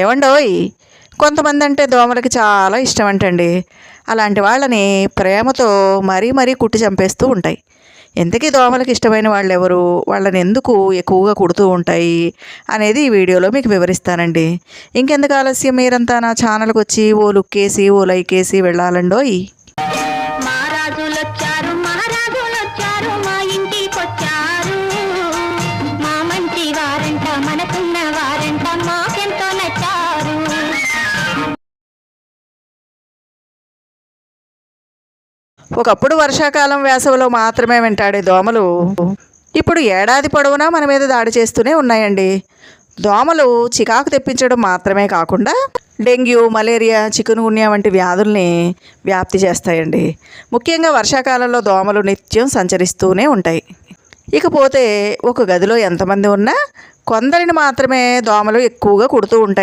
ఏవండోయ్, కొంతమంది అంటే దోమలకి చాలా ఇష్టం అంటండి. అలాంటి వాళ్ళని ప్రేమతో మరీ మరీ కుట్టి చంపేస్తూ ఉంటాయి. ఇంతకీ దోమలకి ఇష్టమైన వాళ్ళు ఎవరు, వాళ్ళని ఎందుకు ఎక్కువగా కుడుతూ ఉంటాయి అనేది ఈ వీడియోలో మీకు వివరిస్తానండి. ఇంకెందుకు ఆలస్యం, మీరంతా నా ఛానల్కి వచ్చి ఓ లుక్కేసి ఓ లైక్ వేసి వెళ్ళాలండోయ్. ఒకప్పుడు వర్షాకాలం వేసవిలో మాత్రమే వెంటాడే దోమలు ఇప్పుడు ఏడాది పొడవునా మన మీద దాడి చేస్తూనే ఉన్నాయండి. దోమలు చికాకు తెప్పించడం మాత్రమే కాకుండా డెంగ్యూ, మలేరియా, చికున్గున్యా వంటి వ్యాధుల్ని వ్యాప్తి చేస్తాయండి. ముఖ్యంగా వర్షాకాలంలో దోమలు నిత్యం సంచరిస్తూనే ఉంటాయి. ఇకపోతే ఒక గదిలో ఎంతమంది ఉన్నా కొందరిని మాత్రమే దోమలు ఎక్కువగా కుడుతూ ఉంటాయి.